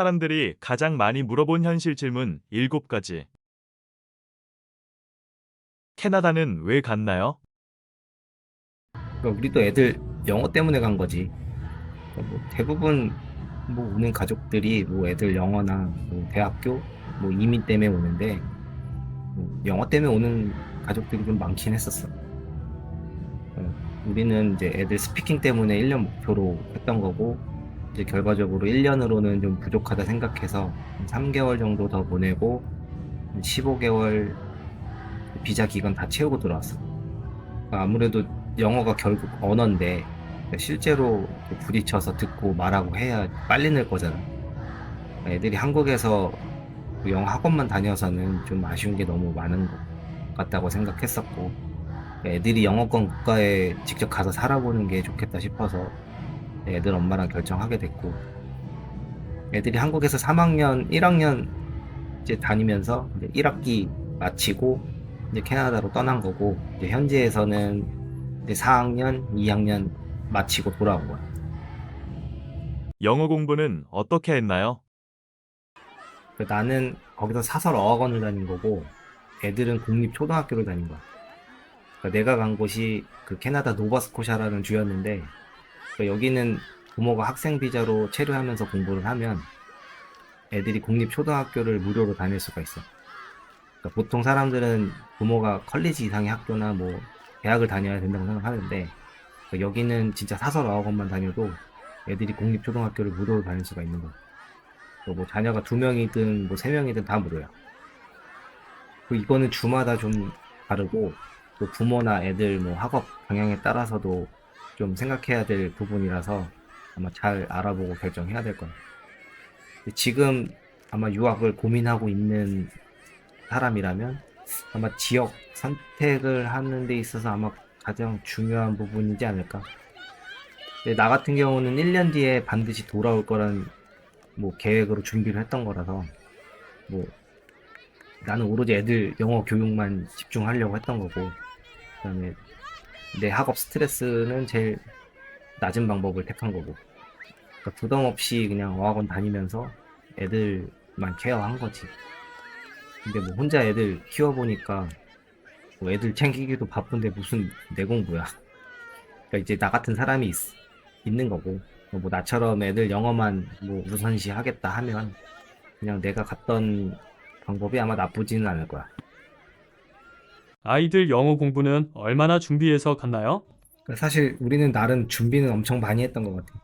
사람들이 가장 많이 물어본 현실 질문 7가지. 캐나다는 왜 갔나요? 그러니까 우리도 애들 영어 때문에 간 거지. 그러니까 뭐 대부분 뭐 오는 가족들이 뭐 애들 영어나 뭐 대학교 뭐 이민 때문에 오는데 뭐 영어 때문에 오는 가족들이 좀 많긴 했었어. 우리는 이제 애들 스피킹 때문에 1년 목표로 했던 거고 이제 결과적으로 1년으로는 좀 부족하다 생각해서 3개월 정도 더 보내고 15개월 비자 기간 다 채우고 들어왔어. 그러니까 아무래도 영어가 결국 언어인데 실제로 부딪혀서 듣고 말하고 해야 빨리 늘 거잖아. 애들이 한국에서 영어 학원만 다녀서는 좀 아쉬운 게 너무 많은 것 같다고 생각했었고, 애들이 영어권 국가에 직접 가서 살아보는 게 좋겠다 싶어서 애들 엄마랑 결정하게 됐고, 애들이 한국에서 3학년, 1학년 이제 다니면서 이제 1학기 마치고 이제 캐나다로 떠난 거고, 이제 현지에서는 이제 4학년, 2학년 마치고 돌아온 거야. 영어 공부는 어떻게 했나요? 나는 거기서 사설 어학원을 다닌 거고, 애들은 공립 초등학교를 다닌 거야. 그러니까 내가 간 곳이 그 캐나다 노바스코샤라는 주였는데, 그러니까 여기는 부모가 학생 비자로 체류하면서 공부를 하면 애들이 공립 초등학교를 무료로 다닐 수가 있어. 그러니까 보통 사람들은 부모가 컬리지 이상의 학교나 뭐 대학을 다녀야 된다고 생각하는데, 그러니까 여기는 진짜 사설 어학원만 다녀도 애들이 공립 초등학교를 무료로 다닐 수가 있는 거야. 뭐 자녀가 2명이든 뭐 3명이든 다 무료야. 그리고 이거는 주마다 좀 다르고 또 부모나 애들 뭐 학업 경향에 따라서도 좀 생각해야 될 부분이라서 아마 잘 알아보고 결정해야 될 거야. 근데 지금 아마 유학을 고민하고 있는 사람이라면 아마 지역 선택을 하는 데 있어서 아마 가장 중요한 부분이지 않을까. 근데 나 같은 경우는 1년 뒤에 반드시 돌아올 거란 뭐 계획으로 준비를 했던 거라서 뭐 나는 오로지 애들 영어 교육만 집중하려고 했던 거고 그다음에 내 학업 스트레스는 제일 낮은 방법을 택한 거고. 그러니까 부담 없이 그냥 어학원 다니면서 애들만 케어한 거지. 근데 뭐 혼자 애들 키워보니까 뭐 애들 챙기기도 바쁜데 무슨 내 공부야. 그러니까 이제 나 같은 사람이 있는 거고. 뭐 나처럼 애들 영어만 뭐 우선시 하겠다 하면 그냥 내가 갔던 방법이 아마 나쁘지는 않을 거야. 아이들 영어 공부는 얼마나 준비해서 갔나요? 그러니까 사실 우리는 나름 준비는 엄청 많이 했던 것 같아.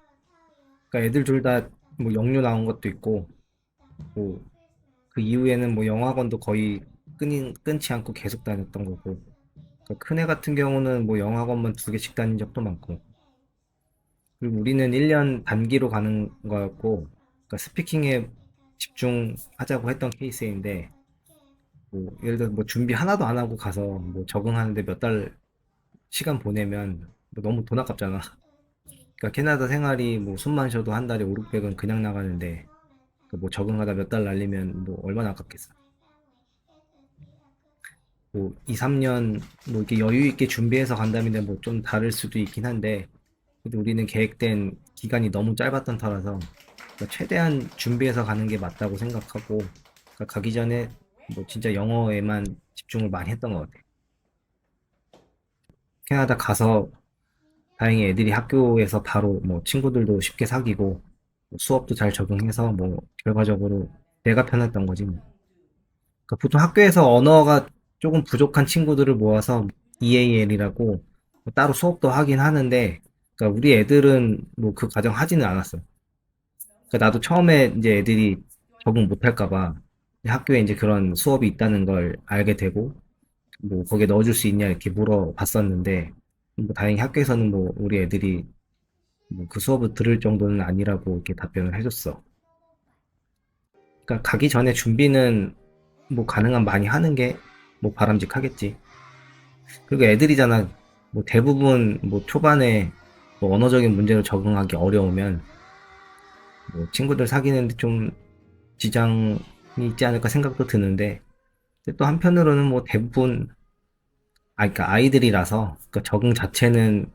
그러니까 애들 둘 다 뭐 영유 나온 것도 있고 뭐 그 이후에는 뭐 영어학원도 거의 끊지 않고 계속 다녔던 거고. 그러니까 큰애 같은 경우는 뭐 영어학원만 2개씩 다닌 적도 많고. 그리고 우리는 1년 단기로 가는 거였고, 그러니까 스피킹에 집중하자고 했던 케이스인데, 뭐 예를 들어 뭐 준비 하나도 안 하고 가서 뭐 적응하는데 몇 달 시간 보내면 뭐 너무 돈 아깝잖아. 그러니까 캐나다 생활이 뭐 숨만 쉬어도 한 달에 5, 600은 그냥 나가는데, 그뭐 적응하다 몇 달 날리면 뭐 얼마나 아깝겠어. 뭐 2, 3년 뭐 이렇게 여유 있게 준비해서 간다면 뭐 좀 다를 수도 있긴 한데 근데 우리는 계획된 기간이 너무 짧았던 터라서 그러니까 최대한 준비해서 가는 게 맞다고 생각하고 그러니까 가기 전에 뭐 진짜 영어에만 집중을 많이 했던 것 같아. 캐나다 가서 다행히 애들이 학교에서 바로 뭐 친구들도 쉽게 사귀고 뭐 수업도 잘 적응해서 뭐 결과적으로 내가 편했던 거지 뭐. 그러니까 보통 학교에서 언어가 조금 부족한 친구들을 모아서 EAL이라고 따로 수업도 하긴 하는데, 그러니까 우리 애들은 뭐 그 과정 하지는 않았어. 그러니까 나도 처음에 이제 애들이 적응 못할까 봐 학교에 이제 그런 수업이 있다는 걸 알게 되고, 뭐 거기에 넣어줄 수 있냐 이렇게 물어봤었는데, 뭐 다행히 학교에서는 뭐 우리 애들이 뭐 그 수업을 들을 정도는 아니라고 이렇게 답변을 해줬어. 그러니까 가기 전에 준비는 뭐 가능한 많이 하는 게 뭐 바람직하겠지. 그리고 애들이잖아. 뭐 대부분 뭐 초반에 뭐 언어적인 문제로 적응하기 어려우면 뭐 친구들 사귀는데 좀 지장이 있지 않을까 생각도 드는데 근데 또 한편으로는 뭐 대부분 그러니까 아이들이라서 그 적응 자체는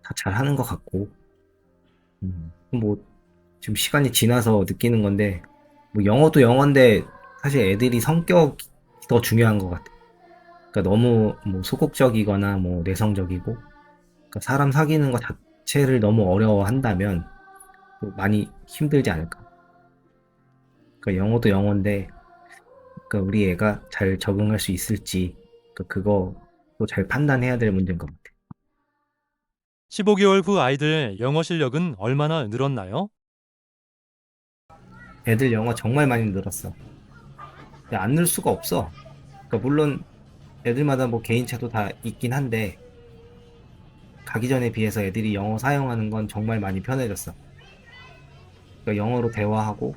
다 잘하는 것 같고 뭐 지금 시간이 지나서 느끼는 건데 뭐 영어도 영어인데 사실 애들이 성격이 더 중요한 것 같아. 그러니까 너무 뭐 소극적이거나 뭐 내성적이고, 그러니까 사람 사귀는 것 자체를 너무 어려워한다면 뭐 많이 힘들지 않을까. 그러니까 영어도 영어인데, 그러니까 우리 애가 잘 적응할 수 있을지, 그러니까 그거도 잘 판단해야 될 문제인 것 같아. 15개월 후 아이들 영어 실력은 얼마나 늘었나요? 애들 영어 정말 많이 늘었어. 근데 안 늘 수가 없어. 그러니까 물론 애들마다 뭐 개인차도 다 있긴 한데, 가기 전에 비해서 애들이 영어 사용하는 건 정말 많이 편해졌어. 그러니까 영어로 대화하고,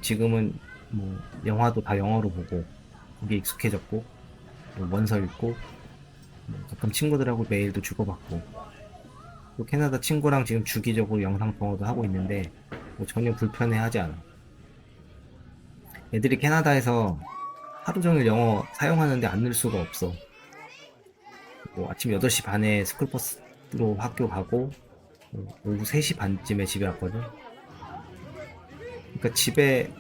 지금은 뭐 영화도 다 영어로 보고, 그게 익숙해졌고, 뭐 원서 읽고, 뭐 가끔 친구들하고 메일도 주고받고, 또 캐나다 친구랑 지금 주기적으로 영상 통화도 하고 있는데, 뭐 전혀 불편해하지 않아. 애들이 캐나다에서 하루 종일 영어 사용하는데 안 늘 수가 없어. 뭐 아침 8시 반에 스쿨버스로 학교 가고, 오후 3시 반쯤에 집에 왔거든. 그러니까 집에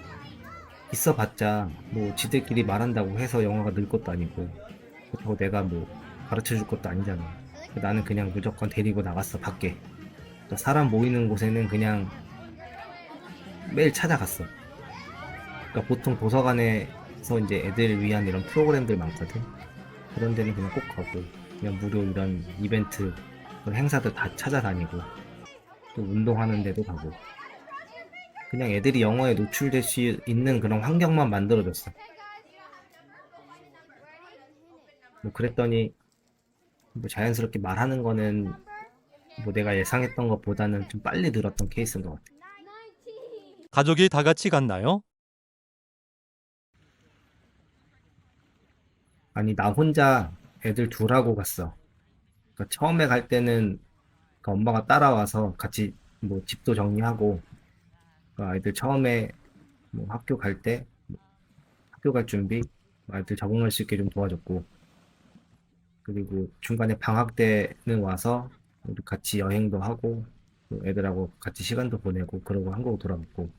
있어봤자 뭐 지들끼리 말한다고 해서 영어가 늘 것도 아니고, 그렇다고 내가 뭐 가르쳐 줄 것도 아니잖아. 나는 그냥 무조건 데리고 나갔어, 밖에. 그러니까 사람 모이는 곳에는 그냥 매일 찾아갔어. 그러니까 보통 도서관에서 이제 애들 위한 이런 프로그램들 많거든. 그런 데는 그냥 꼭 가고, 그냥 무료 이런 이벤트, 그런 행사들 다 찾아다니고, 또 운동하는 데도 가고, 그냥 애들이 영어에 노출될 수 있는 그런 환경만 만들어줬어. 뭐 그랬더니 뭐 자연스럽게 말하는 거는 뭐 내가 예상했던 것보다는 좀 빨리 늘었던 케이스인 것 같아. 가족이 다 같이 갔나요? 아니, 나 혼자 애들 둘하고 갔어. 그러니까 처음에 갈 때는 그 엄마가 따라와서 같이 뭐 집도 정리하고, 그 아이들 처음에 뭐 학교 갈 때, 학교 갈 준비, 아이들 적응할 수 있게 좀 도와줬고, 그리고 중간에 방학 때는 와서 우리 같이 여행도 하고, 또 애들하고 같이 시간도 보내고, 그러고 한국 돌아왔고.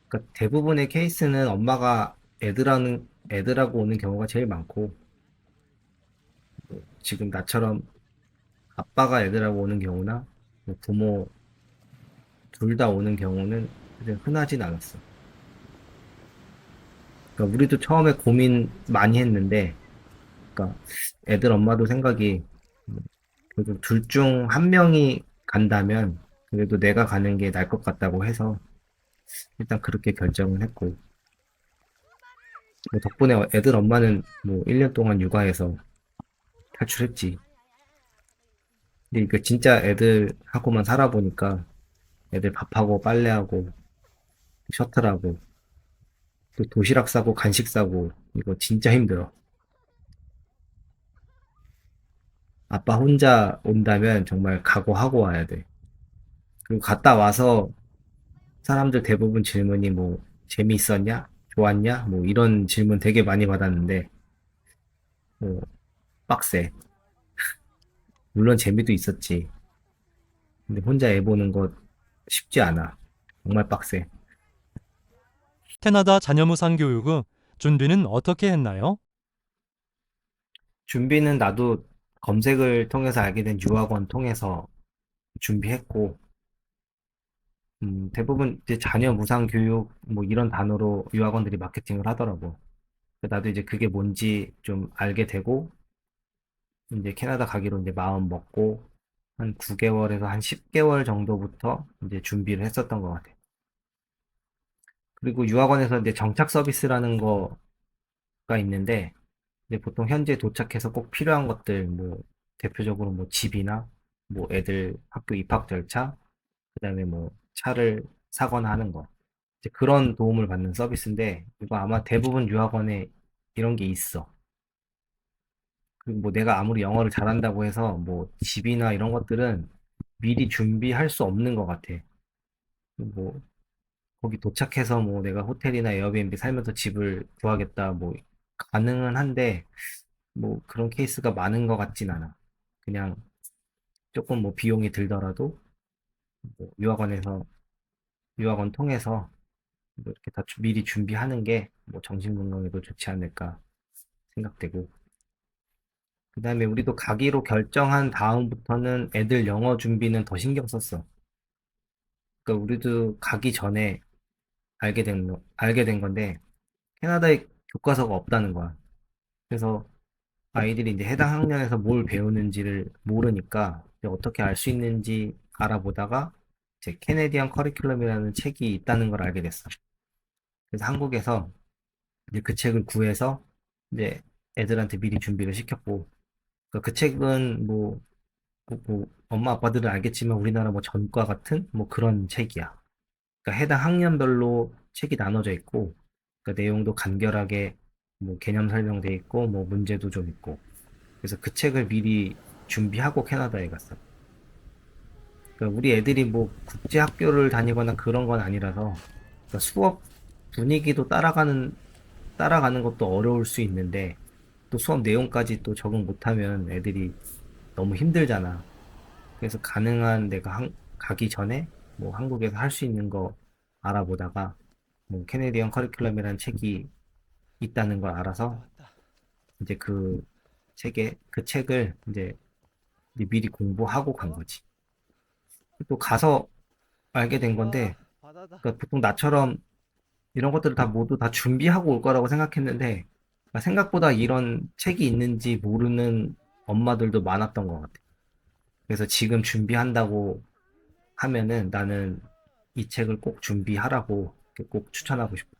그러니까 대부분의 케이스는 엄마가 애들하고 오는 경우가 제일 많고, 지금 나처럼 아빠가 애들하고 오는 경우나 뭐 부모 둘 다 오는 경우는 그냥 흔하진 않았어. 그러니까 우리도 처음에 고민 많이 했는데, 그러니까 애들 엄마도 생각이 그래도 둘 중 한 명이 간다면 그래도 내가 가는 게 나을 것 같다고 해서 일단 그렇게 결정을 했고, 뭐 덕분에 애들 엄마는 뭐 1년 동안 육아해서 탈출했지. 근데 이거 진짜 애들하고만 살아보니까 애들 밥하고 빨래하고 셔틀하고 또 도시락 싸고 간식 싸고 이거 진짜 힘들어. 아빠 혼자 온다면 정말 각오하고 와야 돼. 그리고 갔다 와서 사람들 대부분 질문이 뭐 재미있었냐? 좋았냐? 뭐 이런 질문 되게 많이 받았는데 뭐 빡세. 물론 재미도 있었지. 근데 혼자 애 보는 거 쉽지 않아. 정말 빡세. 캐나다 자녀무상 교육 후 준비는 어떻게 했나요? 준비는 나도 검색을 통해서 알게 된 유학원 통해서 준비했고, 대부분 이제 자녀 무상 교육 뭐 이런 단어로 유학원들이 마케팅을 하더라고. 나도 이제 그게 뭔지 좀 알게 되고, 이제 캐나다 가기로 이제 마음 먹고, 한 9개월에서 한 10개월 정도부터 이제 준비를 했었던 것 같아. 그리고 유학원에서 이제 정착 서비스라는 거가 있는데, 이제 보통 현지에 도착해서 꼭 필요한 것들, 뭐, 대표적으로 뭐 집이나, 뭐 애들 학교 입학 절차, 그 다음에 뭐 차를 사거나 하는 거. 이제 그런 도움을 받는 서비스인데, 이거 아마 대부분 유학원에 이런 게 있어. 그리고 뭐 내가 아무리 영어를 잘한다고 해서 뭐 집이나 이런 것들은 미리 준비할 수 없는 것 같아. 뭐 거기 도착해서 뭐 내가 호텔이나 에어비앤비 살면서 집을 구하겠다 뭐 가능은 한데 뭐 그런 케이스가 많은 것 같진 않아. 그냥 조금 뭐 비용이 들더라도 뭐 유학원에서 유학원 통해서 뭐 이렇게 다 미리 준비하는 게 뭐 정신건강에도 좋지 않을까 생각되고, 그 다음에 우리도 가기로 결정한 다음부터는 애들 영어 준비는 더 신경 썼어. 그러니까 우리도 가기 전에 알게 된 건데, 캐나다에 교과서가 없다는 거야. 그래서 아이들이 이제 해당 학년에서 뭘 배우는지를 모르니까 이제 어떻게 알 수 있는지 알아보다가 이제 캐네디언 커리큘럼이라는 책이 있다는 걸 알게 됐어. 그래서 한국에서 이제 그 책을 구해서 이제 애들한테 미리 준비를 시켰고, 그러니까 그 책은 뭐 엄마 아빠들은 알겠지만 우리나라 뭐 전과 같은 뭐 그런 책이야. 그러니까 해당 학년별로 책이 나눠져 있고, 그러니까 내용도 간결하게 뭐 개념 설명돼 있고 뭐 문제도 좀 있고. 그래서 그 책을 미리 준비하고 캐나다에 갔어. 그러니까 우리 애들이 뭐 국제 학교를 다니거나 그런 건 아니라서, 그러니까 수업 분위기도 따라가는 것도 어려울 수 있는데, 또 수업 내용까지 또 적응 못하면 애들이 너무 힘들잖아. 그래서 가능한 내가 가기 전에 뭐 한국에서 할 수 있는 거 알아보다가 뭐 캐네디언 커리큘럼이라는 책이 있다는 걸 알아서 이제 그 책을 이제 미리 공부하고 간 거지. 또 가서 알게 된 건데, 그러니까 보통 나처럼 이런 것들을 다 모두 다 준비하고 올 거라고 생각했는데, 그러니까 생각보다 이런 책이 있는지 모르는 엄마들도 많았던 것 같아. 그래서 지금 준비한다고 하면은 나는 이 책을 꼭 준비하라고 이렇게 꼭 추천하고 싶어.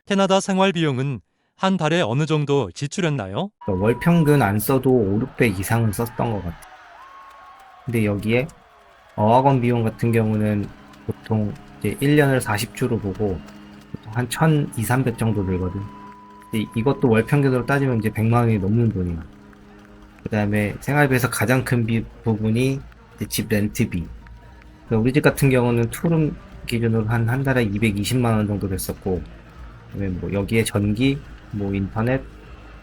캐나다 생활 비용은 한 달에 어느 정도 지출했나요? 그러니까 월 평균 안 써도 5, 600 이상은 썼던 것 같아. 근데 여기에 어학원 비용 같은 경우는 보통 이제 1년을 40주로 보고 보통 한 1,200, 300 정도 들거든. 근데 이것도 월 평균으로 따지면 이제 100만 원이 넘는 돈이야. 그 다음에 생활비에서 가장 큰 부분이 이제 집 렌트비. 그러니까 우리 집 같은 경우는 투룸 기준으로 한 달에 220만 원 정도 됐었고, 그다음에 뭐 여기에 전기, 뭐 인터넷,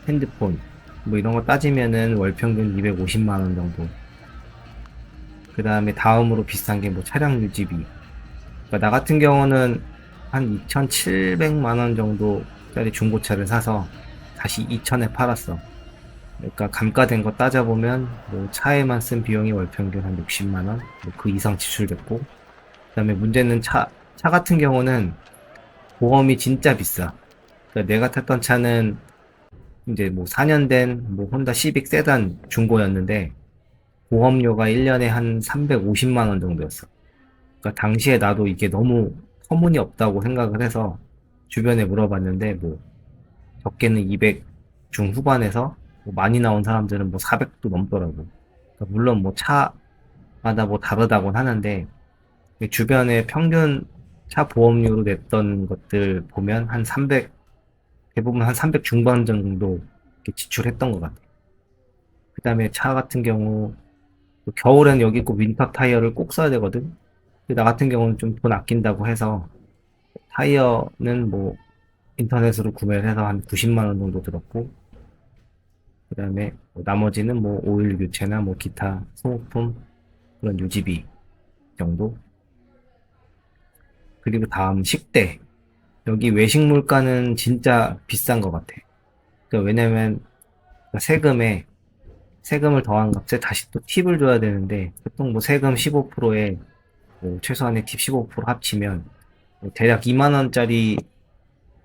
핸드폰, 뭐 이런 거 따지면은 월 평균 250만 원 정도. 그 다음에 다음으로 비싼 게 뭐 차량 유지비. 그러니까 나 같은 경우는 한 2,700만 원 정도짜리 중고차를 사서 다시 2천에 팔았어. 그러니까 감가된 거 따져보면 뭐 차에만 쓴 비용이 월 평균 한 60만 원, 뭐 그 이상 지출됐고, 그다음에 문제는 차 같은 경우는 보험이 진짜 비싸. 그러니까 내가 탔던 차는 이제 뭐 4년 된 뭐 혼다 시빅 세단 중고였는데 보험료가 1년에 한 350만 원 정도였어. 그러니까 당시에 나도 이게 너무 터무니없다고 생각을 해서 주변에 물어봤는데 뭐 적게는 200 중후반에서 뭐 많이 나온 사람들은 뭐 400도 넘더라고. 그러니까 물론 뭐 차마다 뭐 다르다곤 하는데 주변에 평균 차 보험료로 냈던 것들 보면 한 300, 대부분 한 300 중반 정도 이렇게 지출했던 것 같아. 그 다음에 차 같은 경우 또 겨울엔 여기 꼭 윈터 타이어를 꼭 써야 되거든. 근데 나 같은 경우는 좀 돈 아낀다고 해서 타이어는 뭐 인터넷으로 구매를 해서 한 90만 원 정도 들었고, 그 다음에 나머지는 뭐 오일 교체나 뭐 기타 소모품 그런 유지비 정도. 그리고 다음 식대. 여기 외식 물가는 진짜 비싼 것 같아. 그러니까 왜냐면 세금을 더한 값에 다시 또 팁을 줘야 되는데, 보통 뭐 세금 15%에 뭐 최소한의 팁 15% 합치면 뭐 대략 2만 원짜리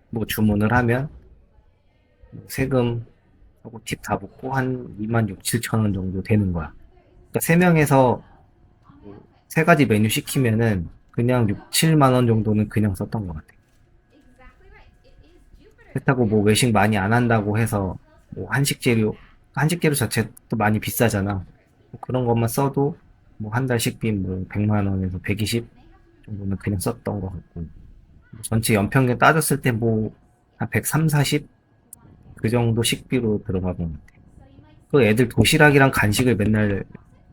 뭐 주문을 하면 뭐 세금하고 팁 다 붙고 한 2만 6, 7천 원 정도 되는 거야. 그러니까 3명에서 세 가지 메뉴 시키면은 그냥 6, 7만 원 정도는 그냥 썼던 것 같아. 그렇다고 뭐 외식 많이 안 한다고 해서 뭐 한식 재료 자체도 많이 비싸잖아. 뭐 그런 것만 써도 뭐 한 달 식비 뭐 100만 원에서 120 정도는 그냥 썼던 것 같고, 전체 연평균 따졌을 때 뭐 한 130, 40? 그 정도 식비로 들어가는 것 같아. 그 애들 도시락이랑 간식을 맨날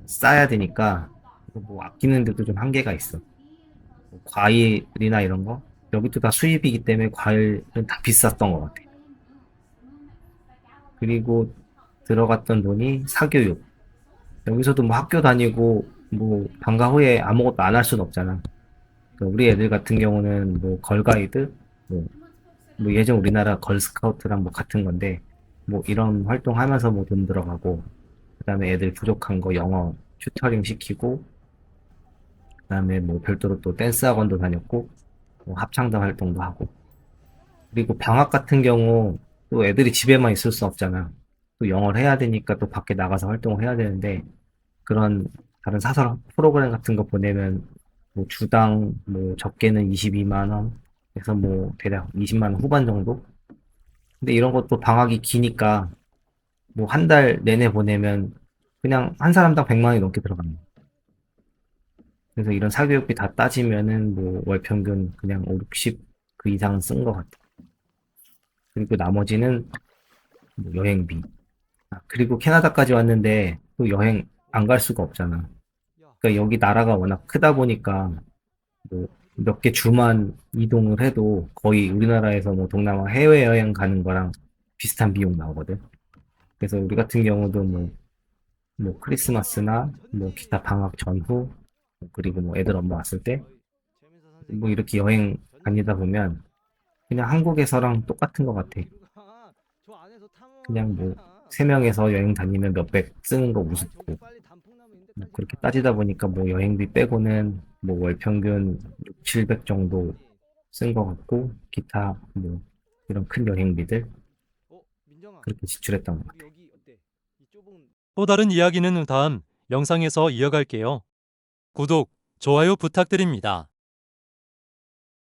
싸야 되니까 뭐 아끼는데도 좀 한계가 있어. 뭐 과일이나 이런 거 여기도 다 수입이기 때문에 과일은 다 비쌌던 것 같아. 그리고 들어갔던 돈이 사교육. 여기서도 뭐 학교 다니고 뭐 방과 후에 아무것도 안 할 수는 없잖아. 그러니까 우리 애들 같은 경우는 뭐 걸가이드, 뭐, 뭐 예전 우리나라 걸스카우트랑 뭐 같은 건데 뭐 이런 활동하면서 뭐 돈 들어가고 그다음에 애들 부족한 거 영어 튜터링 시키고 그다음에 뭐 별도로 또 댄스 학원도 다녔고 뭐 합창단 활동도 하고 그리고 방학 같은 경우 또 애들이 집에만 있을 수 없잖아. 또 영어를 해야 되니까 또 밖에 나가서 활동을 해야 되는데 그런 다른 사설 프로그램 같은 거 보내면 뭐 주당 뭐 적게는 22만 원 해서 뭐 대략 20만 원 후반 정도? 근데 이런 것도 방학이 기니까 뭐 한 달 내내 보내면 그냥 한 사람당 100만 원이 넘게 들어갑니다. 그래서 이런 사교육비 다 따지면은 뭐 월 평균 그냥 5, 60 그 이상은 쓴 것 같아. 그리고 나머지는 뭐 여행비. 아, 그리고 캐나다까지 왔는데 또 여행 안 갈 수가 없잖아. 그러니까 여기 나라가 워낙 크다 보니까 뭐 몇 개 주만 이동을 해도 거의 우리나라에서 뭐 동남아 해외여행 가는 거랑 비슷한 비용 나오거든. 그래서 우리 같은 경우도 뭐 크리스마스나 뭐 기타 방학 전후 그리고 뭐 애들 엄마 왔을 때 뭐 이렇게 여행 다니다 보면 그냥 한국에서랑 똑같은 것 같아. 그냥 뭐 세 명에서 여행 다니면 몇백 쓰는 거 우습고 뭐 그렇게 따지다 보니까 뭐 여행비 빼고는 뭐 월 평균 6, 700 정도 쓴 것 같고 기타 뭐 이런 큰 여행비들 그렇게 지출했던 것 같아. 또 다른 이야기는 다음 영상에서 이어갈게요. 구독, 좋아요 부탁드립니다.